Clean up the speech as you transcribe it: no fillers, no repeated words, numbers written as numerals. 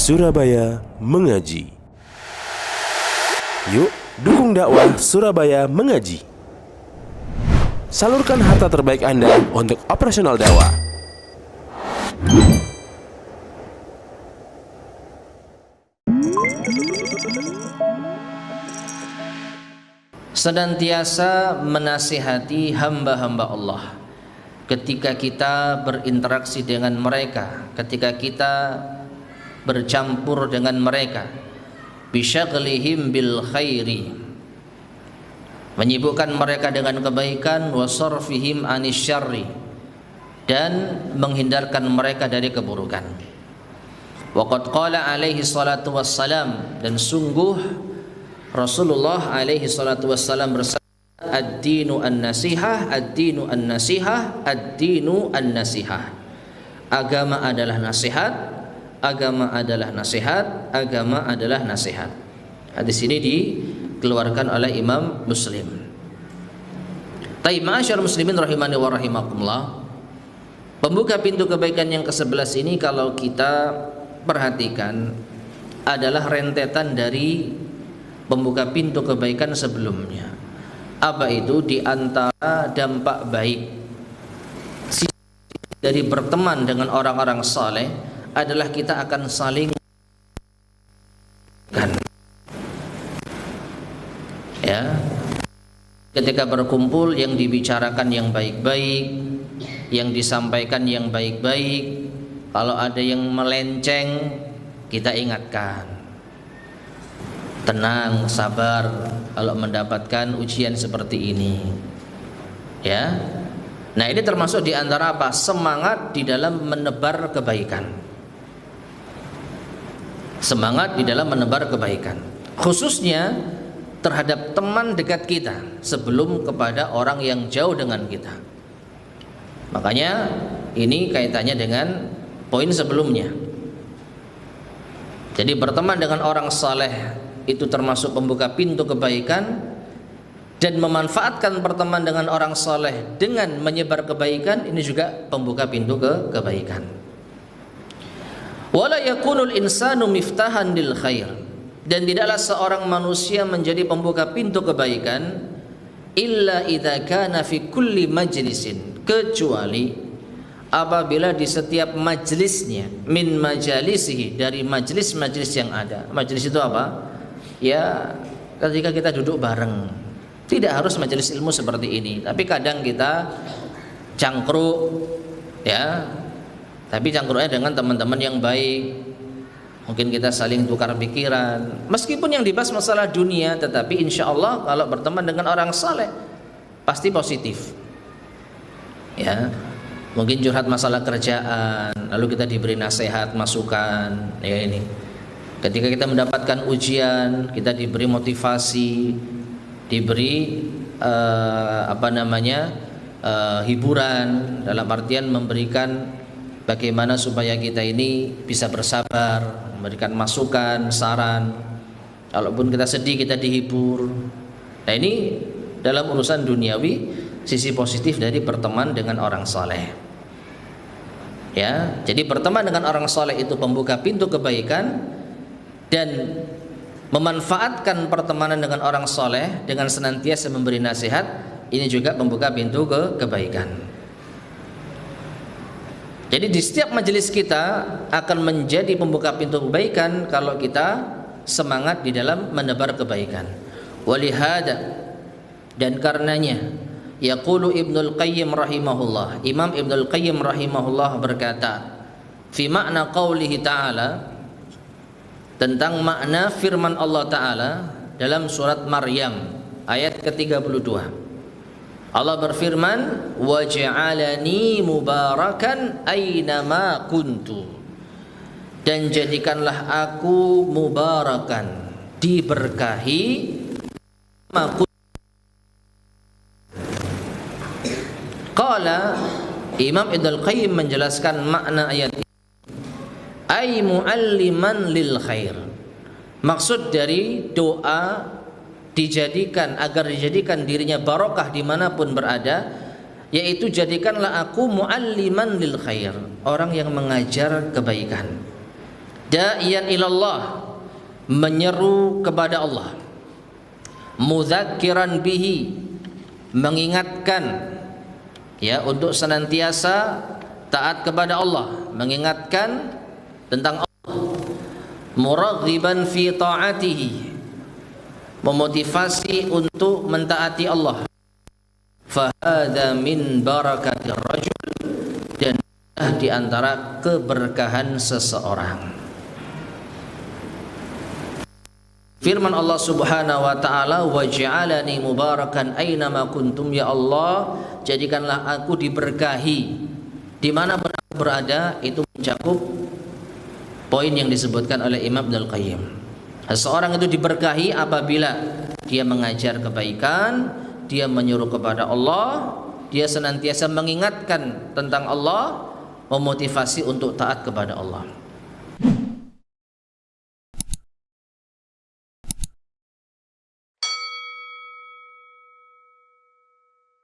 Surabaya Mengaji. Yuk, dukung dakwah Surabaya Mengaji. Salurkan harta terbaik Anda untuk operasional dakwah. Senantiasa menasihati hamba-hamba Allah ketika kita berinteraksi dengan mereka, ketika kita bercampur dengan mereka, bisyaghlihim bil khairi, menyibukkan mereka dengan kebaikan, wasarfihim anisyarri, dan menghindarkan mereka dari keburukan. Waqad qala alaihi salatu wassalam, dan sungguh Rasulullah alaihi salatu wassalam bersabda, ad-dinu an-nasihah, ad-dinu an-nasihah, ad-dinu an-nasihah. Agama adalah nasihat, agama adalah nasihat, agama adalah nasihat. Hadis ini dikeluarkan oleh Imam Muslim. Taib ma'asyar muslimin rahimani wa rahimakumullah. Pembuka pintu kebaikan yang ke-11 ini kalau kita perhatikan adalah rentetan dari pembuka pintu kebaikan sebelumnya. Apa itu? Di antara dampak baik dari berteman dengan orang-orang saleh adalah kita akan saling ketika berkumpul, yang dibicarakan yang baik-baik, yang disampaikan yang baik-baik. Kalau ada yang melenceng, kita ingatkan. Tenang, sabar kalau mendapatkan ujian seperti ini. Ya. Nah, ini termasuk di antara apa? Semangat di dalam menebar kebaikan. Semangat di dalam menebar kebaikan, khususnya terhadap teman dekat kita sebelum kepada orang yang jauh dengan kita. Makanya ini kaitannya dengan poin sebelumnya. Jadi berteman dengan orang saleh itu termasuk pembuka pintu kebaikan, dan memanfaatkan pertemanan dengan orang saleh dengan menyebar kebaikan ini juga pembuka pintu kebaikan. Wala yakunul insanu miftahan lil khair, dan tidaklah seorang manusia menjadi pembuka pintu kebaikan illa idza kana fi kulli majlisin, kecuali apabila di setiap majlisnya, min majalisihi, dari majlis-majlis yang ada. Majlis itu apa? Ya, ketika kita duduk bareng. Tidak harus majelis ilmu seperti ini, tapi kadang kita cangkruk, ya. Tapi cangkruknya dengan teman-teman yang baik. Mungkin kita saling tukar pikiran. Meskipun yang dibahas masalah dunia, tetapi insya Allah kalau berteman dengan orang saleh pasti positif. Ya, mungkin curhat masalah kerjaan, lalu kita diberi nasihat, masukan. Ya ini. Ketika kita mendapatkan ujian, kita diberi motivasi, diberi hiburan, dalam artian memberikan bagaimana supaya kita ini bisa bersabar, memberikan masukan, saran. Kalaupun kita sedih, kita dihibur. Nah, ini dalam urusan duniawi, sisi positif dari berteman dengan orang saleh. Ya, jadi berteman dengan orang saleh itu pembuka pintu kebaikan, dan memanfaatkan pertemanan dengan orang saleh dengan senantiasa memberi nasihat, ini juga membuka pintu kebaikan. Jadi di setiap majelis kita akan menjadi pembuka pintu kebaikan kalau kita semangat di dalam menebar kebaikan. Walihada, dan karenanya, yaqulu Ibnul Qayyim rahimahullah, Imam Ibnul Qayyim rahimahullah berkata, fi makna qaulihi ta'ala, tentang makna firman Allah Ta'ala dalam surat Maryam ayat ke-32. Allah berfirman, wa ja'alani mubarakan aynama kuntu, dan jadikanlah aku mubarakan, diberkahi, qala, Imam Ibnul Qayyim menjelaskan makna ayat ini, ay mualliman lil khair. Maksud dari doa agar dijadikan dirinya barokah dimanapun berada, yaitu jadikanlah aku mualliman lil khair, orang yang mengajar kebaikan. da'iyan ilallah, menyeru kepada Allah, mudzakiran bihi, mengingatkan ya untuk senantiasa taat kepada Allah, mengingatkan tentang Allah, muraghiban fi ta'atihi, memotivasi untuk mentaati Allah. Fahadha min barakatir rajul, dan di antara keberkahan seseorang. Firman Allah Subhanahu wa taala, waj'alani mubarakan aynama kuntum, ya Allah, jadikanlah aku diberkahi di mana aku berada. Itu mencakup poin yang disebutkan oleh Imam Ibnul Qayyim. Seseorang itu diberkahi apabila dia mengajar kebaikan, dia menyuruh kepada Allah, dia senantiasa mengingatkan tentang Allah, memotivasi untuk taat kepada Allah.